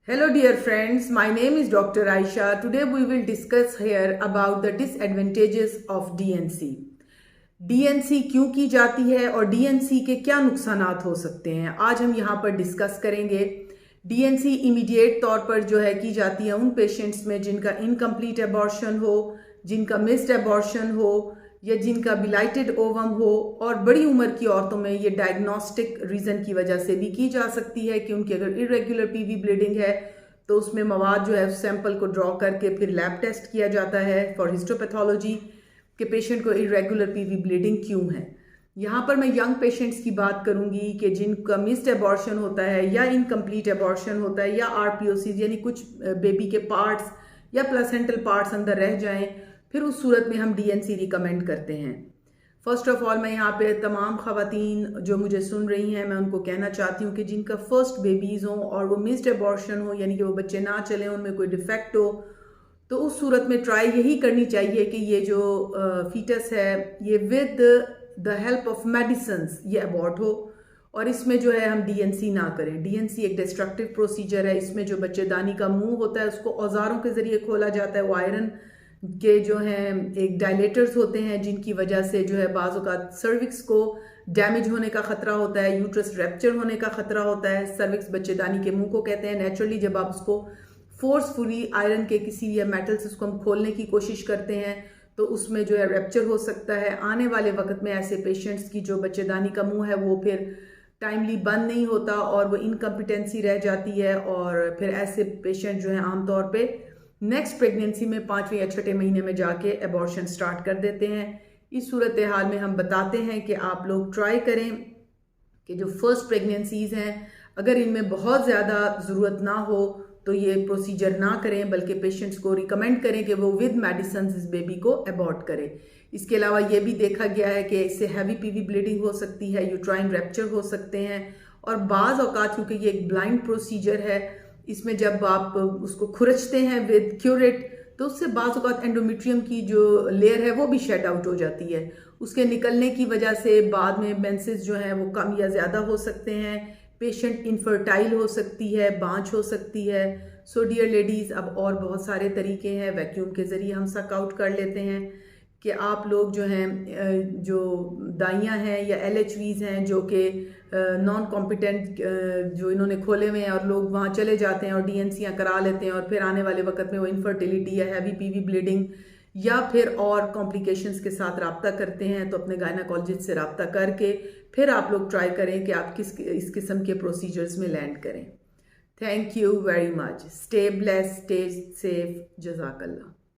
Hello dear friends, my name is Dr. Aisha. Today we will discuss here about the disadvantages of DNC. DNC क्यों की जाती है और DNC के क्या नुकसानात हो सकते हैं, आज हम यहाँ पर डिस्कस करेंगे। DNC इमीडिएट तौर पर जो है की जाती है उन पेशेंट्स में जिनका इनकम्प्लीट एबॉर्शन हो, जिनका मिस्ड एबॉर्शन हो या जिनका बिलाइटेड ओवम हो, और बड़ी उम्र की औरतों में ये डायग्नोस्टिक रीज़न की वजह से भी की जा सकती है कि उनकी अगर इरेगुलर पीवी ब्लीडिंग है तो उसमें मवाद जो है सैंपल को ड्रॉ करके फिर लैब टेस्ट किया जाता है फॉर हिस्टोपैथोलॉजी कि पेशेंट को इरेगुलर पीवी ब्लीडिंग क्यों है। यहाँ पर मैं यंग पेशेंट्स की बात करूँगी कि जिनका मिस्ड एबॉर्शन होता है या इनकम्प्लीट एबॉर्शन होता है या आरपीओसीज यानी कुछ बेबी के पार्ट्स या प्लेसेंटल पार्ट्स अंदर रह जाएं, फिर उस सूरत में हम डीएनसी रिकमेंड करते हैं। फर्स्ट ऑफ ऑल मैं यहाँ पे तमाम ख़वातीन जो मुझे सुन रही हैं, मैं उनको कहना चाहती हूँ कि जिनका फर्स्ट बेबीज़ हों और वो मिस्ड एबॉर्शन हो यानी कि वो बच्चे ना चलें, उनमें कोई डिफेक्ट हो, तो उस सूरत में ट्राई यही करनी चाहिए कि ये जो फीटस है ये with the help of medicines ये अबॉर्ट हो, और इसमें जो है हम डीएनसी ना करें। डीएनसी एक डिस्ट्रक्टिव प्रोसीजर है। इसमें जो बच्चेदानी का मुंह होता है उसको औजारों के ज़रिए खोला जाता है। वो आयरन के जो हैं एक डायलेटर्स होते हैं जिनकी वजह से जो है बाज़ औक़ात सर्विक्स को डैमेज होने का ख़तरा होता है, यूट्रस रैप्चर होने का ख़तरा होता है। सर्विक्स बच्चेदानी के मुंह को कहते हैं। नेचुरली जब आप उसको फोर्सफुली आयरन के किसी या मेटल से उसको हम खोलने की कोशिश करते हैं तो उसमें जो है रैप्चर हो सकता है। आने वाले वक्त में ऐसे पेशेंट्स की जो बच्चेदानी का मुंह है वो फिर टाइमली बंद नहीं होता और वो इनकम्पिटेंसी रह जाती है, और फिर ऐसे पेशेंट जो है आमतौर पे नेक्स्ट प्रेगनेंसी में 5वें या 6ठे महीने में जाके एबॉर्शन स्टार्ट कर देते हैं। इस सूरत हाल में हम बताते हैं कि आप लोग ट्राई करें कि जो फर्स्ट प्रेगनेंसीज हैं अगर इनमें बहुत ज़्यादा ज़रूरत ना हो तो ये प्रोसीजर ना करें, बल्कि पेशेंट्स को रिकमेंड करें कि वो विद मेडिसिन इस बेबी को अबॉर्ट करें। इसके अलावा ये भी देखा गया है कि इससे हैवी पीवी ब्लीडिंग हो सकती है, यूट्राइन रैप्चर हो सकते हैं, और बाज़ औक़ात क्योंकि ये एक ब्लाइंड प्रोसीजर है, इसमें जब आप उसको खुरचते हैं विद क्यूरेट तो उससे बाज़ औक़ात एंडोमेट्रियम की जो लेयर है वो भी शेड आउट हो जाती है। उसके निकलने की वजह से बाद में मेंसेस जो हैं वो कम या ज़्यादा हो सकते हैं, पेशेंट इनफर्टाइल हो सकती है, बांझ हो सकती है। सो डियर लेडीज़, अब और बहुत सारे तरीके हैं, वैक्यूम के ज़रिए हम सक आउट कर लेते हैं कि आप लोग जो हैं जो दाइयाँ हैं या LHVs हैं जो कि नॉन कॉम्पिटेंट जो इन्होंने खोले हुए हैं और लोग वहाँ चले जाते हैं और डीएनसियाँ करा लेते हैं और फिर आने वाले वक्त में वो इनफर्टिलिटी या हैवी पीवी ब्लीडिंग या फिर और कॉम्प्लिकेशंस के साथ रब्ता करते हैं, तो अपने गायनाकोलॉजिस्ट से रब्ता करके फिर आप लोग ट्राई करें कि आप इस किस्म के प्रोसीजर्स में लैंड करें। Thank you very much. Stay blessed, stay safe. जज़ाकल्लाह।